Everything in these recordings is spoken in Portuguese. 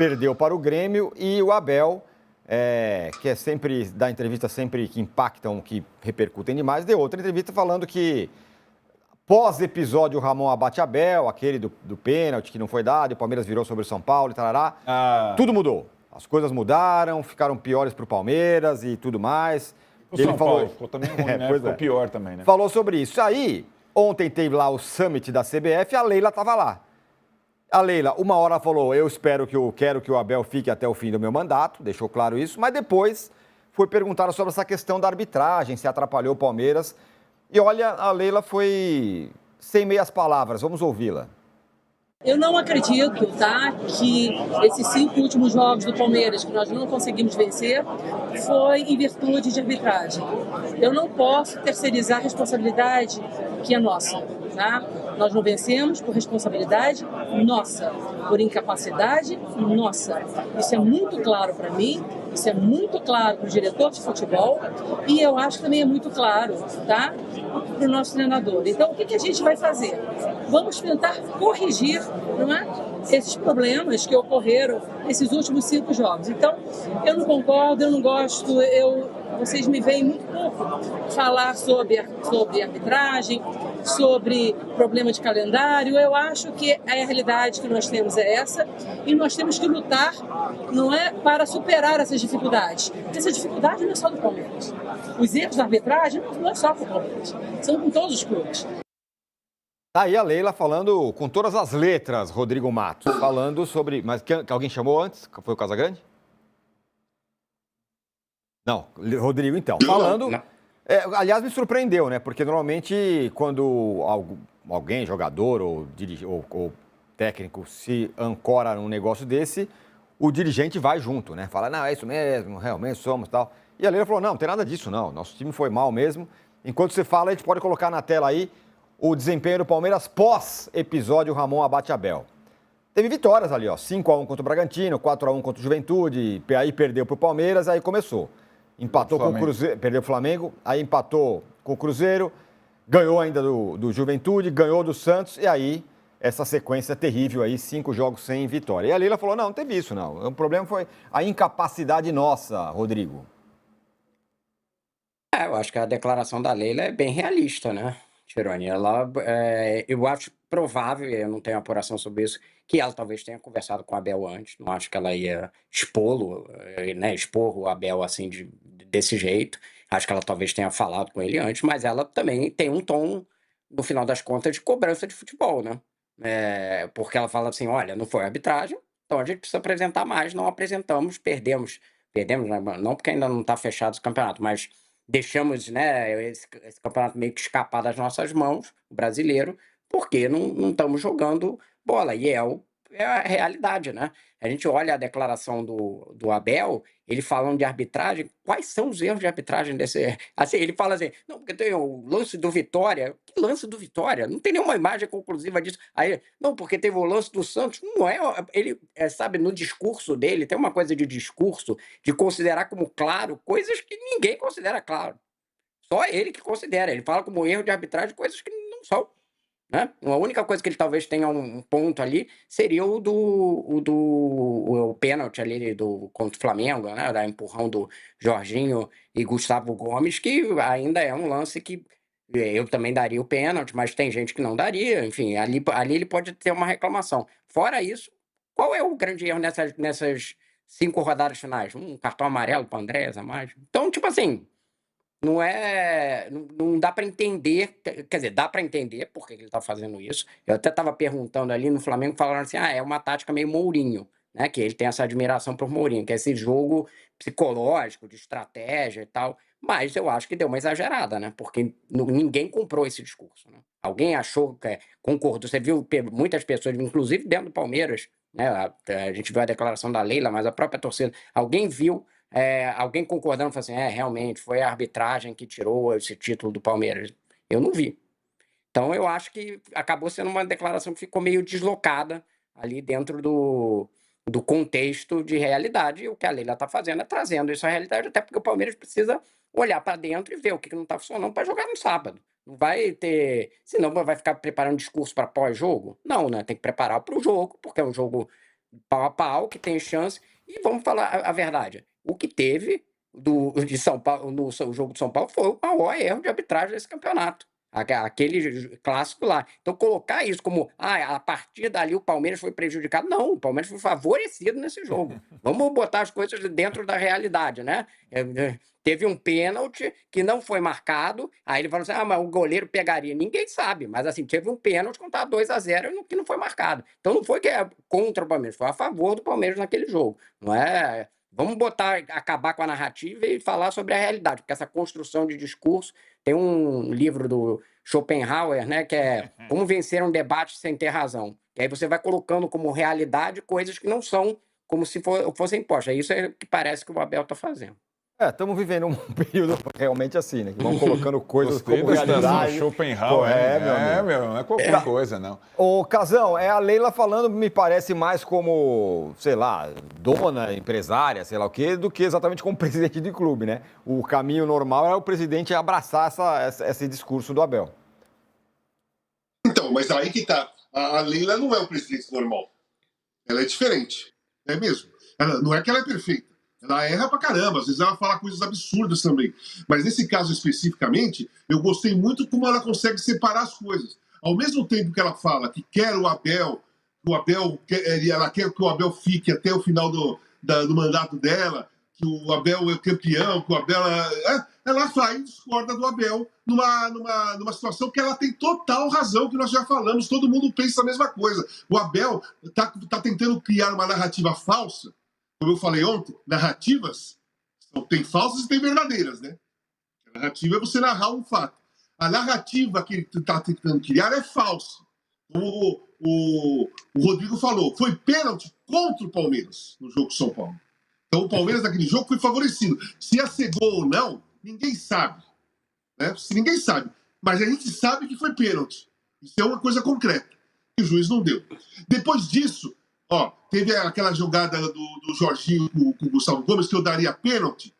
perdeu para o Grêmio e o Abel, que é sempre, dá entrevistas sempre que impactam, que repercutem demais, deu outra entrevista falando que pós-episódio Ramon abate Abel, aquele do pênalti que não foi dado, e o Palmeiras virou sobre o São Paulo e tarará, tudo mudou. As coisas mudaram, ficaram piores para o Palmeiras e tudo mais. O São Paulo ficou também ruim, né? Ficou pior também, né? Falou sobre isso. Aí, ontem teve lá o summit da CBF, a Leila estava lá. A Leila, uma hora falou, eu quero que o Abel fique até o fim do meu mandato, deixou claro isso, mas depois foi perguntada sobre essa questão da arbitragem, se atrapalhou o Palmeiras. E olha, a Leila foi sem meias palavras, vamos ouvi-la. Eu não acredito, tá, que esses 5 últimos jogos do Palmeiras que nós não conseguimos vencer foi em virtude de arbitragem. Eu não posso terceirizar a responsabilidade que é nossa, tá? Nós não vencemos por responsabilidade nossa, por incapacidade nossa. Isso é muito claro para mim, isso é muito claro para o diretor de futebol e eu acho que também é muito claro, tá, para o nosso treinador. Então, o que a gente vai fazer? Vamos tentar corrigir, não é, esses problemas que ocorreram nesses últimos 5 jogos. Então, eu não concordo, eu não gosto, vocês me veem muito pouco falar sobre arbitragem, sobre problema de calendário. Eu acho que a realidade que nós temos é essa e nós temos que lutar, não é, para superar essas dificuldades. Essa dificuldade não é só do Palmeiras. Os erros da arbitragem não é só com o Palmeiras, são com todos os clubes. Tá aí a Leila falando com todas as letras, Rodrigo Matos, falando sobre... Mas que alguém chamou antes? Foi o Casagrande? Não, Rodrigo então. Falando... Não. Aliás, me surpreendeu, né? Porque normalmente quando alguém, jogador ou técnico, se ancora num negócio desse, o dirigente vai junto, né? Fala, não, é isso mesmo, realmente somos tal. E a Leila falou, não tem nada disso não, nosso time foi mal mesmo. Enquanto você fala, a gente pode colocar na tela aí o desempenho do Palmeiras pós-episódio Ramon abate Abel. Teve vitórias ali, ó, 5-1 contra o Bragantino, 4-1 contra o Juventude, aí perdeu pro Palmeiras, aí começou. Empatou com o Cruzeiro, perdeu o Flamengo, aí empatou com o Cruzeiro, ganhou ainda do Juventude, ganhou do Santos, e aí essa sequência terrível aí, 5 jogos sem vitória. E a Leila falou, não teve isso não, o problema foi a incapacidade nossa, Rodrigo. Eu acho que a declaração da Leila é bem realista, né, Tironi? Eu acho provável, eu não tenho apuração sobre isso, que ela talvez tenha conversado com o Abel antes, não acho que ela ia expor o Abel assim desse jeito, acho que ela talvez tenha falado com ele antes, mas ela também tem um tom, no final das contas, de cobrança de futebol, né? Porque ela fala assim, olha, não foi arbitragem, então a gente precisa apresentar mais, não apresentamos, perdemos, né? Não porque ainda não está fechado esse campeonato, mas deixamos, né, esse campeonato meio que escapar das nossas mãos, o brasileiro, porque não estamos jogando bola. E é a realidade, né? A gente olha a declaração do Abel, ele falando de arbitragem, quais são os erros de arbitragem desse... Assim, ele fala assim, não, porque tem o lance do Vitória. Que lance do Vitória? Não tem nenhuma imagem conclusiva disso. Aí, não, porque teve o lance do Santos. Não é... Ele, sabe, no discurso dele, tem uma coisa de discurso, de considerar como claro coisas que ninguém considera claro. Só ele que considera. Ele fala como erro de arbitragem coisas que não são, né? A única coisa que ele talvez tenha um ponto ali seria o pênalti ali contra o Flamengo, né? Da empurrão do Jorginho e Gustavo Gomes, que ainda é um lance que eu também daria o pênalti, mas tem gente que não daria. Enfim, ali ele pode ter uma reclamação. Fora isso, qual é o grande erro nessas 5 rodadas finais? Um cartão amarelo para Andrés a mais? Então, tipo assim, não dá para entender, quer dizer, dá para entender por que ele está fazendo isso. Eu até estava perguntando ali no Flamengo, falaram assim, é uma tática meio Mourinho, né? Que ele tem essa admiração por Mourinho, que é esse jogo psicológico, de estratégia e tal. Mas eu acho que deu uma exagerada, né? Porque ninguém comprou esse discurso, né? Alguém achou, concordou. Você viu muitas pessoas, inclusive dentro do Palmeiras, né? A gente viu a declaração da Leila, mas a própria torcida, alguém viu alguém concordando, falando assim, realmente, foi a arbitragem que tirou esse título do Palmeiras. Eu não vi. Então, eu acho que acabou sendo uma declaração que ficou meio deslocada ali dentro do contexto de realidade. E o que a Leila está fazendo é trazendo isso à realidade, até porque o Palmeiras precisa olhar para dentro e ver o que não está funcionando para jogar no sábado. Não vai ter... Senão vai ficar preparando discurso para pós-jogo? Não, né? Tem que preparar para o jogo, porque é um jogo pau a pau, que tem chance. E vamos falar a verdade. O que teve de São Paulo, no jogo de São Paulo foi o maior erro de arbitragem desse campeonato. Aquele clássico lá. Então, colocar isso como a partir dali o Palmeiras foi prejudicado. Não, o Palmeiras foi favorecido nesse jogo. Vamos botar as coisas dentro da realidade, né? Teve um pênalti que não foi marcado. Aí ele falou assim: mas o goleiro pegaria. Ninguém sabe, mas assim, teve um pênalti quando estava 2-0 que não foi marcado. Então não foi que é contra o Palmeiras, foi a favor do Palmeiras naquele jogo. Não é. Vamos acabar com a narrativa e falar sobre a realidade, porque essa construção de discurso. Tem um livro do Schopenhauer, né, que é Como Vencer um Debate Sem Ter Razão. E aí você vai colocando como realidade coisas que não são como se fossem impostas. Isso é o que parece que o Abel está fazendo. Estamos vivendo um período realmente assim, né? Que vão colocando coisas como realidade. Schopenhauer, meu, não é qualquer coisa, não. Ô, Casão, a Leila falando me parece mais como, sei lá, dona, empresária, sei lá o quê, do que exatamente como presidente de clube, né? O caminho normal é o presidente abraçar esse discurso do Abel. Então, mas aí que tá. A Leila não é o presidente normal. Ela é diferente. É mesmo. Não é que ela é perfeita. Ela erra pra caramba, às vezes ela fala coisas absurdas também. Mas nesse caso especificamente, eu gostei muito como ela consegue separar as coisas. Ao mesmo tempo que ela fala que quer o Abel, ela quer que o Abel fique até o final do mandato dela, que o Abel é campeão, que o Abel ela vai e discorda do Abel numa situação que ela tem total razão, que nós já falamos, todo mundo pensa a mesma coisa. O Abel tá tentando criar uma narrativa falsa. Como eu falei ontem, narrativas tem falsas e tem verdadeiras, né? A narrativa é você narrar um fato. A narrativa que ele está tentando criar é falsa. Como o Rodrigo falou, foi pênalti contra o Palmeiras no jogo de São Paulo. Então o Palmeiras naquele jogo foi favorecido. Se ia ser gol ou não, ninguém sabe. Né? Ninguém sabe. Mas a gente sabe que foi pênalti. Isso é uma coisa concreta. Que o juiz não deu. Depois disso, teve aquela jogada do Jorginho com o Gustavo Gomes, que eu daria pênalti,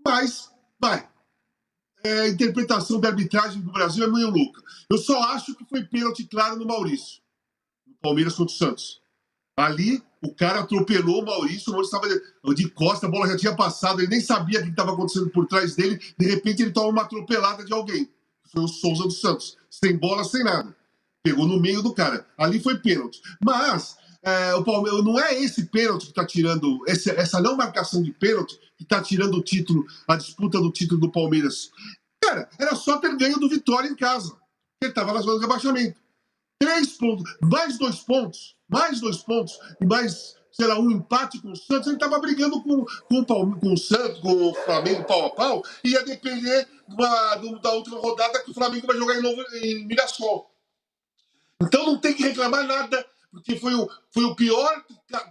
mas, a interpretação da arbitragem do Brasil é meio louca. Eu só acho que foi pênalti claro no Maurício, no Palmeiras contra o Santos. Ali, o cara atropelou o Maurício estava de costa, a bola já tinha passado, ele nem sabia o que estava acontecendo por trás dele, de repente ele toma uma atropelada de alguém. Foi o Souza dos Santos, sem bola, sem nada. Pegou no meio do cara. Ali foi pênalti. Mas o Palmeiras não é esse pênalti que está tirando, essa não marcação de pênalti que está tirando o título, a disputa do título do Palmeiras. Cara, era só ter ganho do Vitória em casa. Ele estava na zona de rebaixamento. 3 pontos, mais 2 pontos, e mais, sei lá, um empate com o Santos. Ele estava brigando com o Santos, com o Flamengo pau a pau, e ia depender da última rodada que o Flamengo vai jogar em Mirassol. Então não tem que reclamar nada, porque foi o pior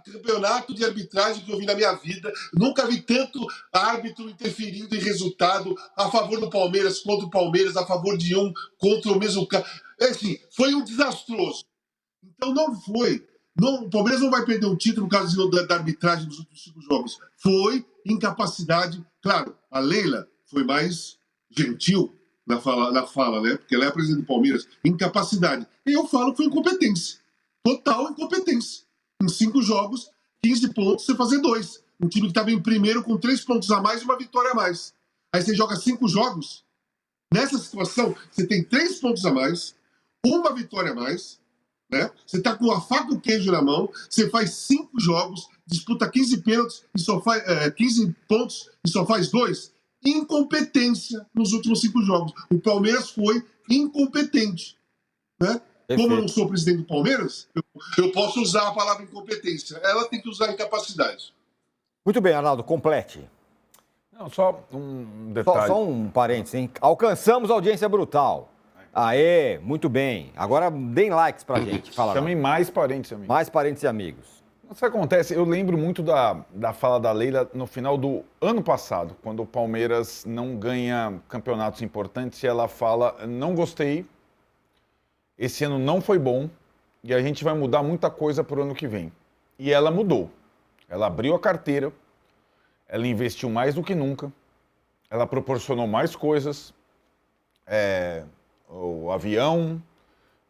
campeonato de arbitragem que eu vi na minha vida. Nunca vi tanto árbitro interferindo em resultado a favor do Palmeiras, contra o Palmeiras, a favor de um, contra o mesmo cara. Assim, foi um desastroso. Então não foi. O Palmeiras não vai perder um título por causa da arbitragem dos últimos 5 jogos. Foi incapacidade. Claro, a Leila foi mais gentil na fala, né? Porque ela é a presidente do Palmeiras. Incapacidade. E eu falo que foi incompetência. Total incompetência. Em 5 jogos, 15 pontos, você fazer 2. Um time que estava em primeiro com 3 pontos a mais e uma vitória a mais. Aí você joga 5 jogos. Nessa situação, você tem 3 pontos a mais, uma vitória a mais, né? Você está com a faca e o queijo na mão, você faz 5 jogos, disputa 15 pênaltis e só faz 15 pontos e só faz 2. Incompetência nos últimos 5 jogos. O Palmeiras foi incompetente, né? Como eu não sou presidente do Palmeiras, eu posso usar a palavra incompetência. Ela tem que usar incapacidade. Muito bem, Arnaldo, complete. Não, só um detalhe. Só um parênteses, hein? Alcançamos audiência brutal. Aê, muito bem. Agora deem likes pra gente. Fala, chamem mais parentes e amigos. Mais parentes e amigos. Isso que acontece, eu lembro muito da fala da Leila no final do ano passado, quando o Palmeiras não ganha campeonatos importantes e ela fala, não gostei, esse ano não foi bom e a gente vai mudar muita coisa para o ano que vem. E ela mudou. Ela abriu a carteira, ela investiu mais do que nunca, ela proporcionou mais coisas, o avião,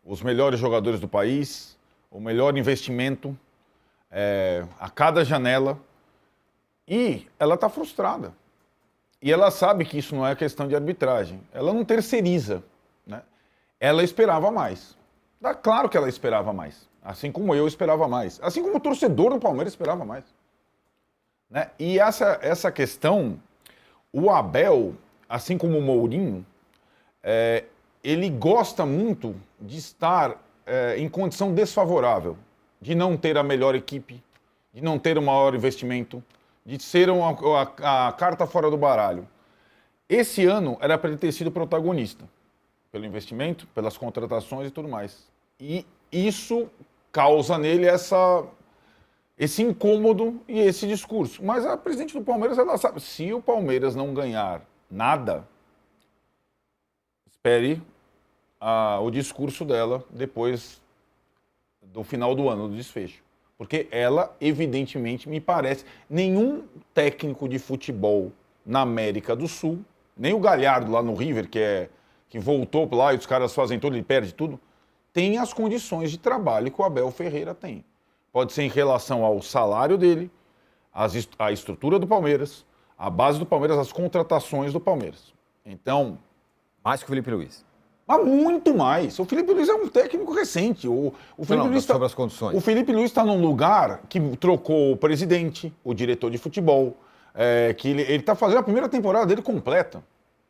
os melhores jogadores do país, o melhor investimento. a cada janela, e ela está frustrada. E ela sabe que isso não é questão de arbitragem. Ela não terceiriza, né? Ela esperava mais. Claro que ela esperava mais. Assim como eu esperava mais. Assim como o torcedor do Palmeiras esperava mais. Né? E essa questão, o Abel, assim como o Mourinho, ele gosta muito de estar em condição desfavorável, de não ter a melhor equipe, de não ter o maior investimento, de ser a carta fora do baralho. Esse ano era para ele ter sido protagonista, pelo investimento, pelas contratações e tudo mais. E isso causa nele esse incômodo e esse discurso. Mas a presidente do Palmeiras, ela sabe, se o Palmeiras não ganhar nada, espere o discurso dela depois do final do ano, do desfecho. Porque ela, evidentemente, me parece, nenhum técnico de futebol na América do Sul, nem o Galhardo lá no River, que voltou lá e os caras fazem tudo, ele perde tudo, tem as condições de trabalho que o Abel Ferreira tem. Pode ser em relação ao salário dele, a estrutura do Palmeiras, a base do Palmeiras, as contratações do Palmeiras. Então... Mais que o Felipe Luiz. Mas muito mais. O Felipe Luiz é um técnico recente. O Felipe Luiz sobre as condições. O Felipe Luiz está num lugar que trocou o presidente, o diretor de futebol, que ele está fazendo a primeira temporada dele completa.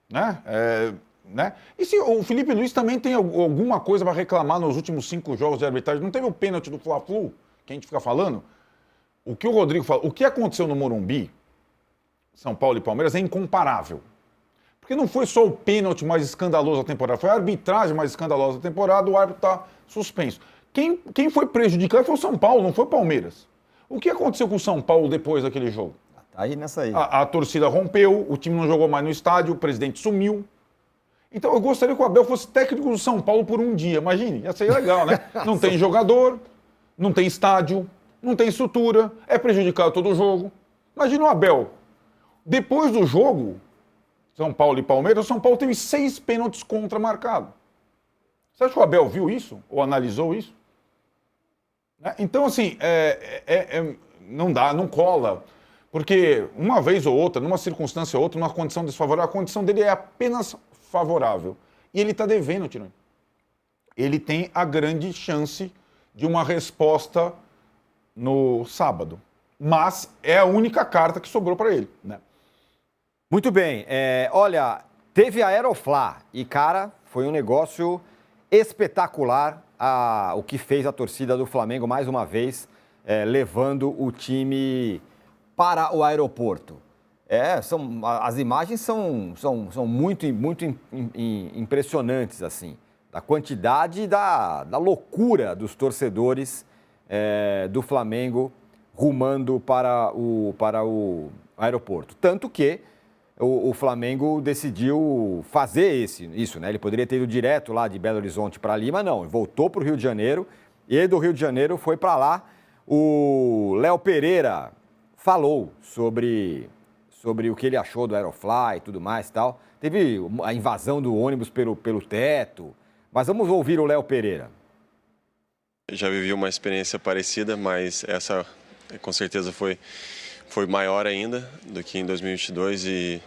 Né? E se o Felipe Luiz também tem alguma coisa para reclamar nos últimos 5 jogos de arbitragem? Não teve o pênalti do Fla-Flu, que a gente fica falando? O que o Rodrigo fala, o que aconteceu no Morumbi, São Paulo e Palmeiras, é incomparável. Porque não foi só o pênalti mais escandaloso da temporada, foi a arbitragem mais escandalosa da temporada, o árbitro está suspenso. Quem foi prejudicado foi o São Paulo, não foi o Palmeiras. O que aconteceu com o São Paulo depois daquele jogo? Tá aí nessa aí. A torcida rompeu, o time não jogou mais no estádio, o presidente sumiu. Então eu gostaria que o Abel fosse técnico do São Paulo por um dia, imagine, ia ser legal, né? Não tem jogador, não tem estádio, não tem estrutura, é prejudicado todo o jogo. Imagina o Abel. Depois do jogo, São Paulo e Palmeiras, o São Paulo teve 6 pênaltis contra marcados. Você acha que o Abel viu isso? Ou analisou isso? Então, assim, não dá, não cola. Porque uma vez ou outra, numa circunstância ou outra, numa condição desfavorável, a condição dele é apenas favorável. E ele está devendo, Tironi. Ele tem a grande chance de uma resposta no sábado. Mas é a única carta que sobrou para ele, né? Muito bem. Olha, teve a Aeroflá e, cara, foi um negócio espetacular o que fez a torcida do Flamengo, mais uma vez, levando o time para o aeroporto. As imagens são muito impressionantes, assim, da quantidade e da loucura dos torcedores do Flamengo rumando para o aeroporto. Tanto que o Flamengo decidiu fazer isso, né? Ele poderia ter ido direto lá de Belo Horizonte para Lima, não. Voltou para o Rio de Janeiro e do Rio de Janeiro foi para lá. O Léo Pereira falou sobre o que ele achou do Aeroflá e tudo mais e tal. Teve a invasão do ônibus pelo teto. Mas vamos ouvir o Léo Pereira. Eu já vivi uma experiência parecida, mas essa com certeza foi maior ainda do que em 2022 e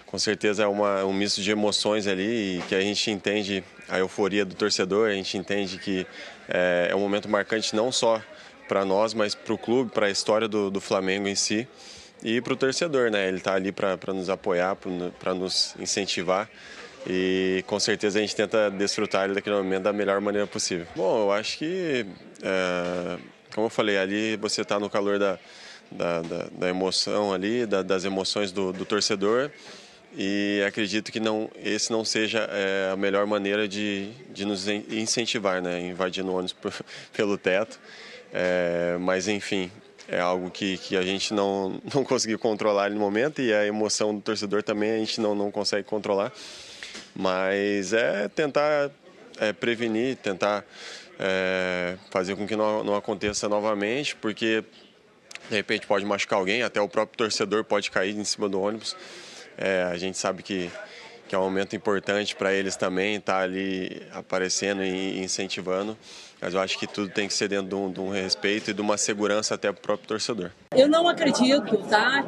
com certeza é um misto de emoções ali e que a gente entende a euforia do torcedor, a gente entende que é um momento marcante não só para nós, mas para o clube, para a história do Flamengo em si e para o torcedor, né? Ele está ali para nos apoiar, para nos incentivar e com certeza a gente tenta desfrutar ele daquele momento da melhor maneira possível. Bom, eu acho que, como eu falei, ali você está no calor da emoção ali, das emoções do torcedor e acredito que esse não seja a melhor maneira de nos incentivar, né? Invadindo o ônibus pelo teto, mas enfim, é algo que a gente não conseguiu controlar no momento e a emoção do torcedor também a gente não consegue controlar, mas tentar prevenir, tentar fazer com que não aconteça novamente, porque de repente pode machucar alguém, até o próprio torcedor pode cair em cima do ônibus. A gente sabe que que é um momento importante para eles também, estar ali aparecendo e incentivando. Mas eu acho que tudo tem que ser dentro de um respeito e de uma segurança até para o próprio torcedor. Eu não acredito, tá?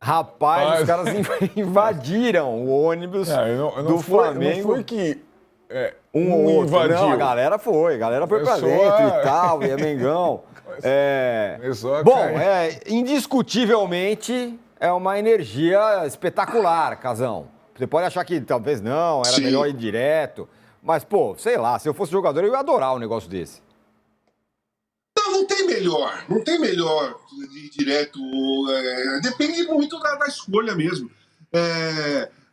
Rapaz, os caras invadiram o ônibus do Flamengo. Não foi que um ou outro. invadiu. Não, a galera foi pra dentro e tal, e é Mengão. Bom, indiscutivelmente é uma energia espetacular, Casão. Você pode achar que talvez não, era melhor ir direto, mas, pô, sei lá, se eu fosse jogador eu ia adorar um negócio desse. Não tem melhor de ir direto. Depende muito da escolha mesmo.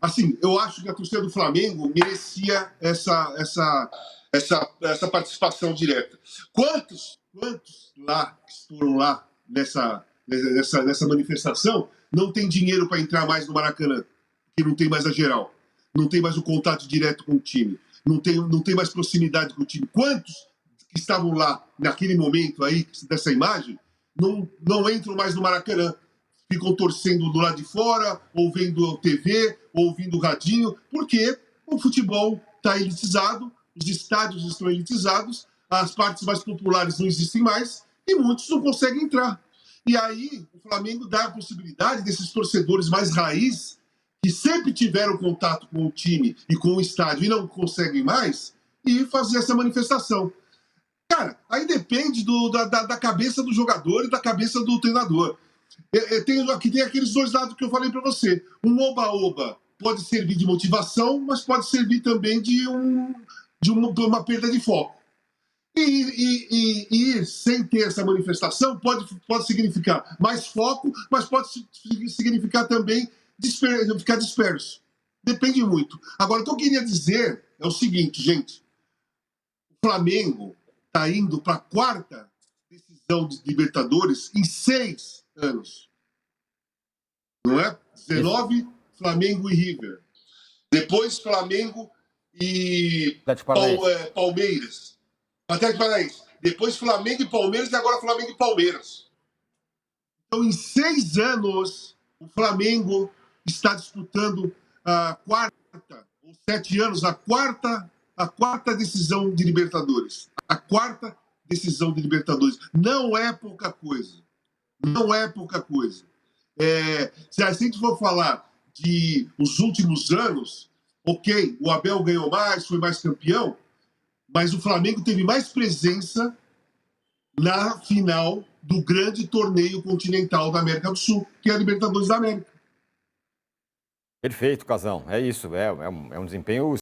Assim, eu acho que a torcida do Flamengo merecia essa participação direta. Quantos lá que foram lá nessa manifestação não tem dinheiro para entrar mais no Maracanã? Porque não tem mais a geral, não tem mais o contato direto com o time, não tem mais proximidade com o time. Quantos que estavam lá naquele momento aí, dessa imagem, não entram mais no Maracanã? Ficam torcendo do lado de fora, ou vendo TV, ou ouvindo radinho, porque o futebol está elitizado, os estádios estão elitizados, as partes mais populares não existem mais, e muitos não conseguem entrar. E aí o Flamengo dá a possibilidade desses torcedores mais raiz, que sempre tiveram contato com o time e com o estádio e não conseguem mais, e fazer essa manifestação. Cara, aí depende da cabeça do jogador e da cabeça do treinador. Aqui tem aqueles dois lados que eu falei para você. Um oba-oba pode servir de motivação, mas pode servir também de uma perda de foco. E sem ter essa manifestação pode significar mais foco, mas pode significar também ficar disperso. Depende muito. Agora, o que eu queria dizer é o seguinte, gente. O Flamengo está indo para a 4ª decisão de Libertadores em 6 anos. Não é? 19, Flamengo e River. Depois, Flamengo e Palmeiras. Atlético Paranaense. Depois, Flamengo e Palmeiras e agora Flamengo e Palmeiras. Então, em 6 anos, o Flamengo está disputando a 4ª, ou 7 anos, a quarta decisão de Libertadores. A 4ª decisão de Libertadores. Não é pouca coisa. Não é pouca coisa. Se a gente for falar de os últimos anos, ok, o Abel ganhou mais, foi mais campeão, mas o Flamengo teve mais presença na final do grande torneio continental da América do Sul, que é a Libertadores da América. Perfeito, Casão. É isso. É um desempenho